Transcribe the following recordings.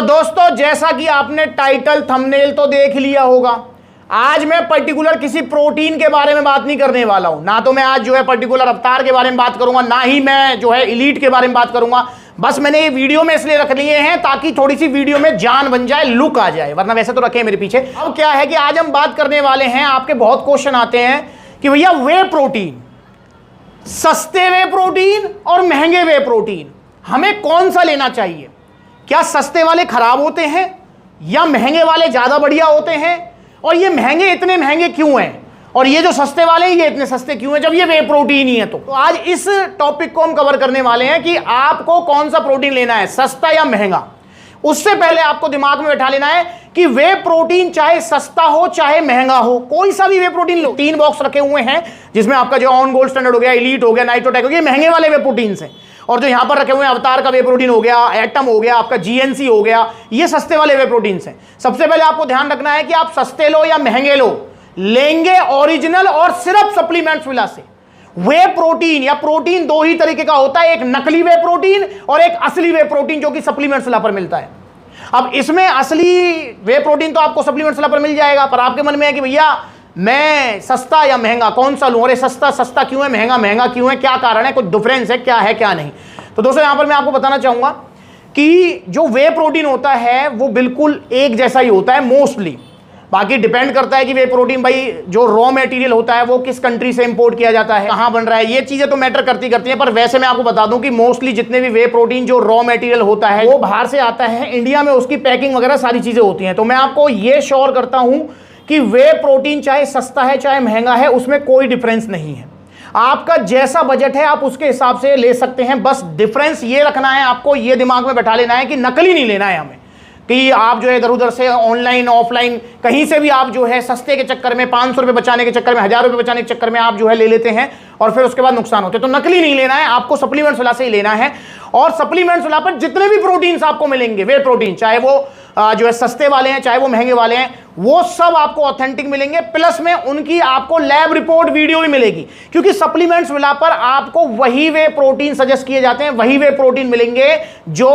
दोस्तों जैसा कि आपने टाइटल थंबनेल तो देख लिया होगा, आज मैं पर्टिकुलर किसी प्रोटीन के बारे में बात नहीं करने वाला हूं। ना तो मैं आज जो है पर्टिकुलर अवतार के बारे में बात करूंगा, ना ही मैं जो है एलीट के बारे में बात करूंगा। बस मैंने ये वीडियो में इसलिए रख लिए हैं ताकि थोड़ी सी वीडियो में जान बन जाए, लुक आ जाए, वरना वैसे तो रखे मेरे पीछे। अब क्या है कि आज हम बात करने वाले हैं, आपके बहुत क्वेश्चन आते हैं कि भैया वे प्रोटीन, सस्ते वे प्रोटीन और महंगे वे प्रोटीन, हमें कौन सा लेना चाहिए? क्या सस्ते वाले खराब होते हैं या महंगे वाले ज्यादा बढ़िया होते हैं? और ये महंगे इतने महंगे क्यों हैं? और ये जो सस्ते वाले हैं ये इतने सस्ते क्यों हैं जब ये वे प्रोटीन ही है? तो आज इस टॉपिक को हम कवर करने वाले हैं कि आपको कौन सा प्रोटीन लेना है, सस्ता या महंगा। उससे पहले आपको दिमाग में बैठा लेना है कि वे प्रोटीन चाहे सस्ता हो चाहे महंगा हो, कोई सा भी वे प्रोटीन लो। 3 बॉक्स रखे हुए हैं जिसमें आपका जो ऑन गोल्ड स्टैंडर्ड हो गया, एलीट हो गया, नाइट्रोटेक हो गया, महंगे वाले वे प्रोटीन हैं। और जो यहां पर रखे हुए हैं अवतार का वे प्रोटीन हो गया, एटम हो गया, आपका जीएनसी हो गया, ये सस्ते वाले वे प्रोटीन हैं। सबसे पहले आपको ध्यान रखना है कि आप सस्ते लो या महंगे लो, लेंगे ओरिजिनल और सिर्फ सप्लीमेंट्स विला से। वे प्रोटीन या प्रोटीन 2 ही तरीके का होता है, एक नकली वे प्रोटीन और एक असली वे प्रोटीन जो कि सप्लीमेंट्स विला पर मिलता है। अब इसमें असली वे प्रोटीन तो आपको सप्लीमेंट्स विला पर मिल जाएगा, पर आपके मन में है कि भैया मैं सस्ता या महंगा कौन सा लूं? अरे सस्ता सस्ता क्यों है, महंगा महंगा क्यों है, क्या कारण है, कुछ डिफरेंस है क्या नहीं? तो दोस्तों यहां पर मैं आपको बताना चाहूंगा कि जो वे प्रोटीन होता है वो बिल्कुल एक जैसा ही होता है मोस्टली। बाकी डिपेंड करता है कि वे प्रोटीन भाई जो रॉ मटेरियल होता है वो किस कंट्री से इंपोर्ट किया जाता है, कहां बन रहा है, ये चीजें तो मैटर करती हैं। पर वैसे मैं आपको बता दूं कि मोस्टली जितने भी वे प्रोटीन जो रॉ मटेरियल होता है वो बाहर से आता है, इंडिया में उसकी पैकिंग वगैरह सारी चीजें होती हैं। तो मैं आपको ये श्योर करता हूं कि वे प्रोटीन चाहे सस्ता है चाहे महंगा है, उसमें कोई डिफरेंस नहीं है। आपका जैसा बजट है आप उसके हिसाब से ले सकते हैं। बस डिफरेंस ये रखना है, आपको ये दिमाग में बैठा लेना है कि नकली नहीं लेना है हमें, कि आप जो है इधर उधर से ऑनलाइन ऑफलाइन कहीं से भी आप जो है सस्ते के चक्कर में 500 रुपये बचाने के चक्कर में, 1000 रुपये बचाने के चक्कर में आप जो है ले लेते हैं और फिर उसके बाद नुकसान होते हैं। तो नकली नहीं लेना है, आपको सप्लीमेंट्स वाला से ही लेना है। और सप्लीमेंट्स वाला पर जितने भी प्रोटीन्स आपको मिलेंगे, वे प्रोटीन चाहे वो जो है सस्ते वाले हैं चाहे वो महंगे वाले हैं, वो सब आपको ऑथेंटिक मिलेंगे। प्लस में उनकी आपको लैब रिपोर्ट वीडियो भी मिलेगी, क्योंकि सप्लीमेंट्स विला पर आपको वही वे प्रोटीन सजेस्ट किए जाते हैं, वही वे प्रोटीन मिलेंगे जो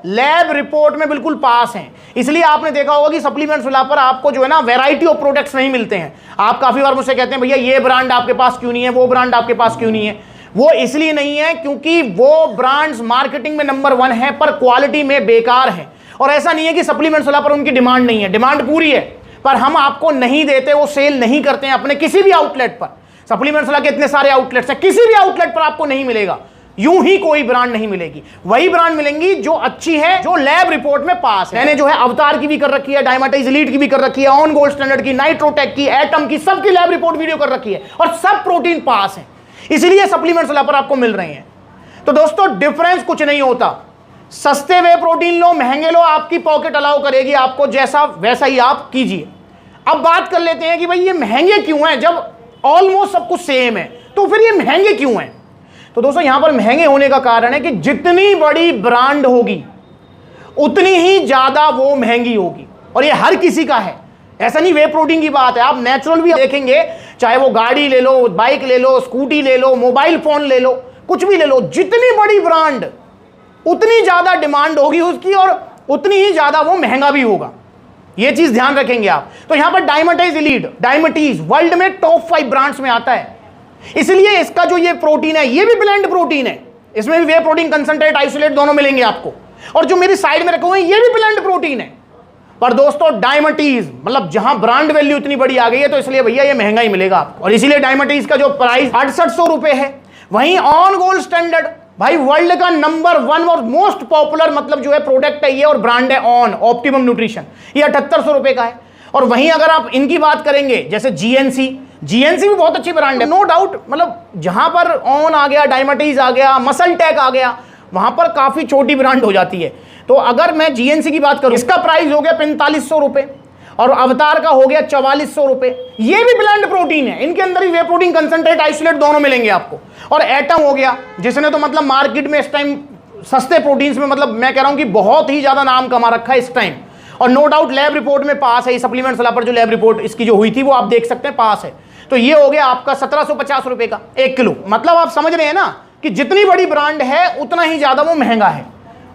लैब रिपोर्ट में बिल्कुल पास हैं। इसलिए आपने देखा होगा कि सप्लीमेंट्स विला पर आपको जो है ना वैरायटी ऑफ प्रोडक्ट्स नहीं मिलते हैं। आप काफी बार मुझसे कहते हैं भैया ये ब्रांड आपके पास क्यों नहीं है, वो ब्रांड आपके पास क्यों नहीं है। वो इसलिए नहीं है क्योंकि वो ब्रांड्स मार्केटिंग में नंबर 1 है पर क्वालिटी में बेकार है। और ऐसा नहीं है कि सप्लीमेंट्स वाला पर उनकी डिमांड नहीं है, डिमांड पूरी है, पर हम आपको नहीं देते, वो सेल नहीं करते हैं अपने किसी भी आउटलेट पर। सप्लीमेंट्स वाला के इतने सारे आउटलेट्स हैं, किसी भी आउटलेट पर आपको नहीं मिलेगा, यूं ही कोई ब्रांड नहीं मिलेगी। वही ब्रांड मिलेंगी जो अच्छी है, जो लैब रिपोर्ट में पास है। मैंने जो है अवतार की भी कर रखी है, डायमाटाइज एलीट की भी कर रखी है, ऑन गोल्ड स्टैंडर्ड की, नाइट्रोटेक की, एटम की, सबकी लैब रिपोर्ट वीडियो कर रखी है और सब प्रोटीन पास है, इसलिए सप्लीमेंट्स वाला पर आपको मिल रहे हैं। तो दोस्तों डिफरेंस कुछ नहीं होता, सस्ते वे प्रोटीन लो महंगे लो, आपकी पॉकेट अलाउ करेगी, आपको जैसा वैसा ही आप कीजिए। अब बात कर लेते हैं कि भाई ये महंगे क्यों हैं, जब ऑलमोस्ट सब कुछ सेम है तो फिर ये महंगे क्यों हैं? तो दोस्तों यहां पर महंगे होने का कारण है कि जितनी बड़ी ब्रांड होगी उतनी ही ज्यादा वो महंगी होगी, और ये हर किसी का है, ऐसा नहीं वे प्रोटीन की बात है। आप नेचुरल भी देखेंगे, चाहे वो गाड़ी ले लो, बाइक ले लो, स्कूटी ले लो, मोबाइल फोन ले लो, कुछ भी ले लो, जितनी बड़ी ब्रांड उतनी ज्यादा डिमांड होगी उसकी और उतनी ही ज्यादा वो महंगा भी होगा। ये चीज ध्यान रखेंगे आप। तो यहां पर डायमाटाइज एलीट, डायमाटीज वर्ल्ड में टॉप 5 ब्रांड्स में आता है, इसलिए इसका जो ये प्रोटीन है ये भी ब्लेंड प्रोटीन है, इसमें भी वे प्रोटीन कंसंट्रेट आइसोलेट दोनों मिलेंगे आपको। और जो मेरी साइड में रखे हुए हैं ये भी ब्लेंड प्रोटीन है। पर दोस्तों डायमाटीज मतलब जहां ब्रांड वैल्यू इतनी बड़ी आ गई है तो इसलिए भैया ये महंगा ही मिलेगा आपको, और इसीलिए डायमाटीज का जो प्राइस 6800 रुपए है। वहीं ऑन गोल्ड स्टैंडर्ड भाई वर्ल्ड का नंबर 1 और मोस्ट पॉपुलर मतलब जो है प्रोडक्ट है ये और ब्रांड है ऑन ऑप्टिमम न्यूट्रिशन, ये 7800 रुपए का है। और वहीं अगर आप इनकी बात करेंगे जैसे जीएनसी भी बहुत अच्छी ब्रांड है, नो डाउट। मतलब जहां पर ऑन आ गया, डायमाटीज आ गया, मसल टेक आ गया, वहां पर काफी छोटी ब्रांड हो जाती है। तो अगर मैं जीएनसी की बात करूं, इसका प्राइस हो गया 4500 रुपए और अवतार का हो गया 4400 रुपए। ये भी ब्लेंड प्रोटीन है, इनके अंदर ही वे प्रोटीन कंसंट्रेट आइसोलेट दोनों मिलेंगे आपको। और एटम हो गया जिसने तो मतलब मार्केट में इस टाइम सस्ते प्रोटीन्स में मतलब मैं कह रहा हूं कि बहुत ही ज्यादा नाम कमा रखा है इस टाइम, और नो डाउट लैब रिपोर्ट में पास है। सप्लीमेंट्स वाला पर जो लैब रिपोर्ट इसकी जो हुई थी वो आप देख सकते हैं पास है। तो ये हो गया आपका 1750 रुपए का 1 किलो। मतलब आप समझ रहे हैं ना कि जितनी बड़ी ब्रांड है उतना ही ज्यादा वो महंगा है,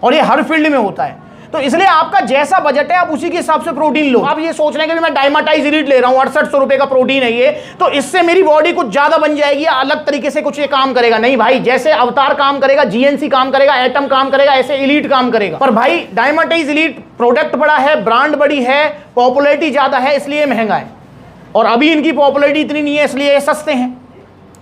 और ये हर फील्ड में होता है। तो इसलिए आपका जैसा बजट है आप उसी के हिसाब से प्रोटीन लो। आप ये सोच रहे हैं कि मैं डायमाटाइज एलीट ले रहा हूं, 6800 रुपए का प्रोटीन है ये, तो इससे मेरी बॉडी कुछ ज्यादा बन जाएगी या अलग तरीके से कुछ ये काम करेगा। नहीं भाई, जैसे अवतार काम करेगा, जीएनसी काम करेगा, एटम काम करेगा, ऐसे एलीट काम करेगा। पर भाई डायमाटाइज एलीट प्रोडक्ट बड़ा है, ब्रांड बड़ी है, पॉपुलैरिटी ज्यादा है, इसलिए महंगा है। और अभी इनकी पॉपुलैरिटी इतनी नहीं है, इसलिए सस्ते हैं।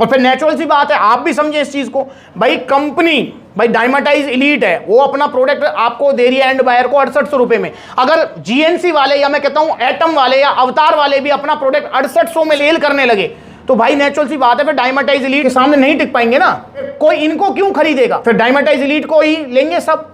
और फिर नेचुरल सी बात है, आप भी समझे इस चीज को, भाई कंपनी, भाई डायमाटाइज एलीट है, वो अपना प्रोडक्ट आपको दे रही है एंड बायर को 6800 रुपए में। अगर जीएनसी वाले या मैं कहता हूं एटम वाले या अवतार वाले भी अपना प्रोडक्ट 6800 में सेल करने लगे, तो भाई नेचुरल सी बात है फिर डायमाटाइज एलीट के सामने नहीं टिक पाएंगे ना। कोई इनको क्यों खरीदेगा, फिर डायमाटाइज एलीट को ही लेंगे सब।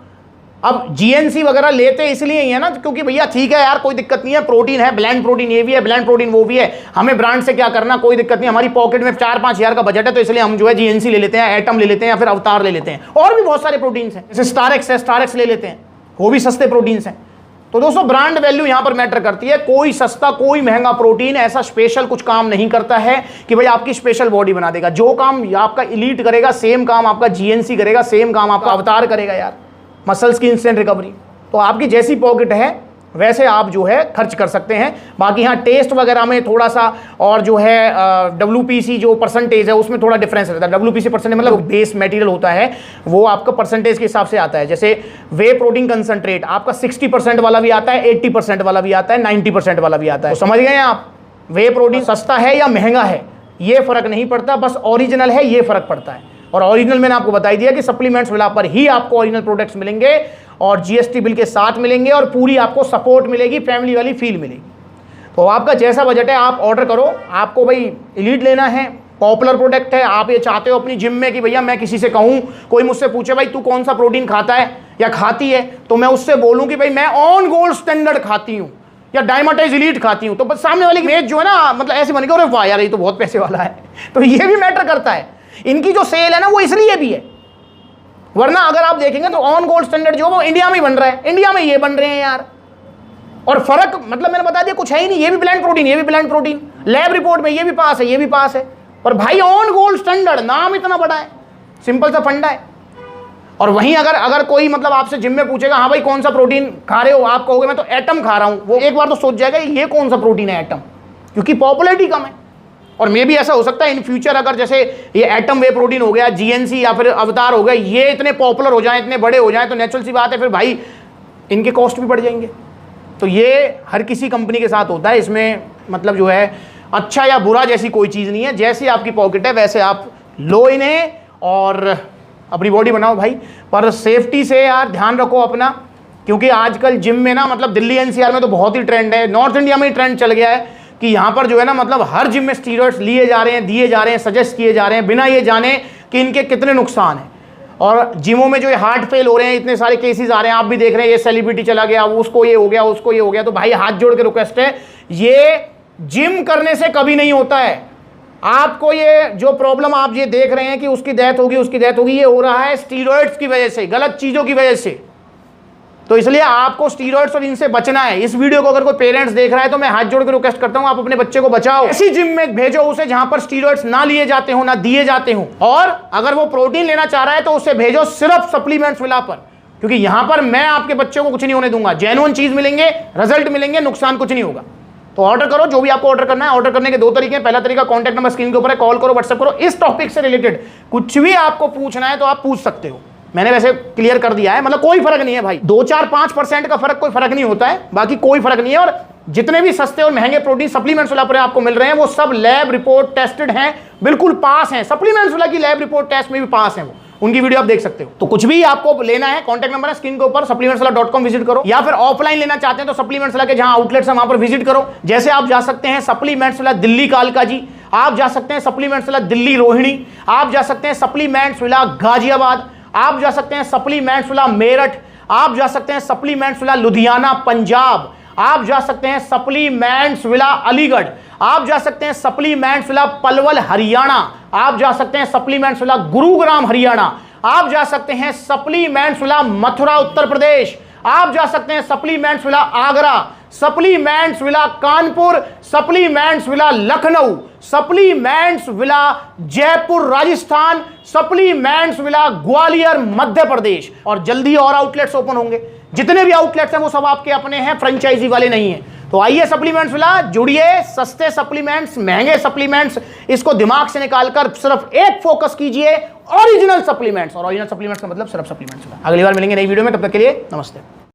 अब जीएनसी वगैरह लेते इसलिए ही है ना, क्योंकि भैया ठीक है यार, कोई दिक्कत नहीं है, प्रोटीन है, ब्लेंड प्रोटीन ये भी है, ब्लेंड प्रोटीन वो भी है, हमें ब्रांड से क्या करना, कोई दिक्कत नहीं, हमारी पॉकेट में 4-5 हज़ार का बजट है, तो इसलिए हम जो है जीएनसी ले लेते हैं, एटम ले लेते हैं, या फिर अवतार ले लेते हैं। और भी बहुत सारे प्रोटीन्स हैं, जैसे स्टारएक्स है, स्टारएक्स ले लेते हैं, वो भी सस्ते प्रोटीन्स हैं। तो दोस्तों ब्रांड वैल्यू यहां पर मैटर करती है। कोई सस्ता कोई महंगा प्रोटीन ऐसा स्पेशल कुछ काम नहीं करता है कि भाई आपकी स्पेशल बॉडी बना देगा। जो काम आपका एलीट करेगा, सेम काम आपका जीएनसी करेगा, सेम काम आपका अवतार करेगा यार, मसल्स की इंस्टेंट रिकवरी। तो आपकी जैसी पॉकेट है वैसे आप जो है खर्च कर सकते हैं। बाकी यहाँ टेस्ट वगैरह में थोड़ा सा, और जो है WPC जो परसेंटेज है उसमें थोड़ा डिफरेंस रहता है। WPC परसेंटेज मतलब बेस मटेरियल होता है, वो आपका परसेंटेज के हिसाब से आता है। जैसे वे प्रोटीन कंसंट्रेट आपका 60% वाला भी आता है, 80% वाला भी आता है, 90% वाला भी आता है। तो समझ गए आप, वे प्रोटीन सस्ता है या महंगा है ये फर्क नहीं पड़ता, बस ओरिजिनल है ये फर्क पड़ता है। और ओरिजिनल मैंने आपको बताई दिया कि सप्लीमेंट्स विला पर ही आपको ओरिजिनल प्रोडक्ट्स मिलेंगे, और जीएसटी बिल के साथ मिलेंगे, और पूरी आपको सपोर्ट मिलेगी, फैमिली वाली फील मिलेगी। तो आपका जैसा बजट है आप ऑर्डर करो। आपको भाई एलीट लेना है, पॉपुलर प्रोडक्ट है, आप ये चाहते हो अपनी जिम में कि भैया मैं किसी से कहूँ, कोई मुझसे पूछे भाई तू कौन सा प्रोटीन खाता है या खाती है, तो मैं उससे बोलूँ कि भाई मैं ऑन गोल्ड स्टैंडर्ड खाती हूँ या डायमाटाइज एलीट खाती हूँ, तो बस सामने वाली इमेज जो है ना, मतलब ऐसे बन के अरे वाह यार ये तो बहुत पैसे वाला है। तो ये भी मैटर करता है। इनकी जो सेल है ना वो इसलिए भी है, वरना अगर आप देखेंगे तो ऑन गोल्ड स्टैंडर्ड जो वो इंडिया में ही बन रहा है, इंडिया में ये बन रहे हैं यार। और फर्क मतलब मैंने बता दिया कुछ है ही नहीं, ये भी ब्लेंड प्रोटीन, ये भी ब्लेंड प्रोटीन, लैब रिपोर्ट में ये भी पास है, ये भी पास है, पर भाई ऑन गोल्ड स्टैंडर्ड, नाम इतना बड़ा है, सिंपल सा फंडा है। और वहीं अगर कोई मतलब आपसे जिम में पूछेगा हाँ भाई कौन सा प्रोटीन खा रहे हो, आप कहोगे मैं तो एटम खा रहा हूं, वो एक बार तो सोच जाएगा ये कौन सा प्रोटीन है एटम, क्योंकि पॉपुलैरिटी कम है। और मे भी ऐसा हो सकता है इन फ्यूचर अगर जैसे ये एटम वे प्रोटीन हो गया, जीएनसी या फिर अवतार हो गया, ये इतने पॉपुलर हो जाएं, इतने बड़े हो जाएं, तो नेचुरल सी बात है फिर भाई इनके कॉस्ट भी बढ़ जाएंगे। तो ये हर किसी कंपनी के साथ होता है, इसमें मतलब जो है अच्छा या बुरा जैसी कोई चीज़ नहीं है। जैसी आपकी पॉकेट है वैसे आप लो इन्हें और अपनी बॉडी बनाओ भाई। पर सेफ्टी से यार ध्यान रखो अपना, क्योंकि आजकल जिम में ना मतलब दिल्ली एनसीआर में तो बहुत ही ट्रेंड है, नॉर्थ इंडिया में ही ट्रेंड चल गया है कि यहाँ पर जो है ना मतलब हर जिम में स्टीरॉइड्स लिए जा रहे हैं, दिए जा रहे हैं, सजेस्ट किए जा रहे हैं, बिना ये जाने कि इनके कितने नुकसान हैं। और जिमों में जो ये हार्ट फेल हो रहे हैं, इतने सारे केसेस आ रहे हैं, आप भी देख रहे हैं, ये सेलिब्रिटी चला गया, उसको ये हो गया, उसको ये हो गया। तो भाई हाथ जोड़ के रिक्वेस्ट है, ये जिम करने से कभी नहीं होता है। आपको ये जो प्रॉब्लम आप ये देख रहे हैं कि उसकी डेथ होगी, उसकी डेथ होगी, ये हो रहा है स्टीरॉइड्स की वजह से, गलत चीज़ों की वजह से। तो इसलिए आपको स्टीरॉइड्स और इनसे बचना है। इस वीडियो को अगर कोई पेरेंट्स देख रहा है तो मैं हाथ जोड़ के रिक्वेस्ट करता हूं, आप अपने बच्चे को बचाओ, ऐसी जिम में भेजो उसे जहां पर स्टीरॉइड्स ना लिए जाते हो, ना दिए जाते हो। और अगर वो प्रोटीन लेना चाह रहा है तो उसे भेजो सिर्फ सप्लीमेंट्स विला पर, क्योंकि यहां पर मैं आपके बच्चे को कुछ नहीं होने दूंगा, जेन्युइन चीज मिलेंगे, रिजल्ट मिलेंगे, नुकसान कुछ नहीं होगा। तो ऑर्डर करो जो भी आपको ऑर्डर करना है। ऑर्डर करने के 2 तरीके हैं। पहला तरीका कॉन्टैक्ट नंबर स्क्रीन के ऊपर है, कॉल करो, व्हाट्सएप करो। इस टॉपिक से रिलेटेड कुछ भी आपको पूछना है तो आप पूछ सकते हो, मैंने वैसे क्लियर कर दिया है, मतलब कोई फर्क नहीं है भाई, 2-4-5% का फर्क कोई फर्क नहीं होता है, बाकी कोई फर्क नहीं है। और जितने भी सस्ते और महंगे प्रोटीन सप्लीमेंट्स वाला पर आपको मिल रहे हैं वो सब लैब रिपोर्ट टेस्टेड हैं, बिल्कुल पास हैं। सप्लीमेंट्स वाला की लैब रिपोर्ट टेस्ट में भी पास है वो, उनकी वीडियो आप देख सकते हो। तो कुछ भी आपको लेना है, कॉन्टैक्ट नंबर है स्क्रीन के ऊपर, supplementswala.com विजिट करो, या फिर ऑफलाइन लेना चाहते हैं तो सप्लीमेंट्स वाला के जहां आउटलेट्स है वहां पर विजिट करो। जैसे आप जा सकते हैं सप्लीमेंट्स वाला दिल्ली कालका जी, आप जा सकते हैं सप्लीमेंट्स वाला दिल्ली रोहिणी, आप जा सकते हैं सप्लीमेंट्स वाला गाजियाबाद, आप जा सकते हैं सप्लीमेंट्स वाला मेरठ, आप जा सकते हैं सप्लीमेंट्स वाला लुधियाना पंजाब, आप जा सकते हैं सप्लीमेंट्स विला अलीगढ़, आप जा सकते हैं सप्लीमेंट्स विला पलवल हरियाणा, आप जा सकते हैं सप्लीमेंट्स विला गुरुग्राम हरियाणा, आप जा सकते हैं सप्लीमेंट्स विला मथुरा उत्तर प्रदेश, आप जा सकते हैं supplements villa Agra, supplements villa Kanpur, supplements villa Lucknow, supplements villa Jaipur Rajasthan, supplements villa Gwalior Madhya Pradesh. और जल्दी और आउटलेट्स ओपन होंगे। जितने भी आउटलेट्स हैं वो सब आपके अपने हैं, फ्रेंचाइजी वाले नहीं हैं। तो आइए सप्लीमेंट्स विला जुड़िए। सस्ते सप्लीमेंट्स, महंगे सप्लीमेंट्स, इसको दिमाग से निकालकर सिर्फ एक फोकस कीजिए, ओरिजिनल सप्लीमेंट्स। और ओरिजिनल सप्लीमेंट्स का मतलब सिर्फ सप्लीमेंट्स। अगली बार मिलेंगे नई वीडियो में, तब तक के लिए नमस्ते।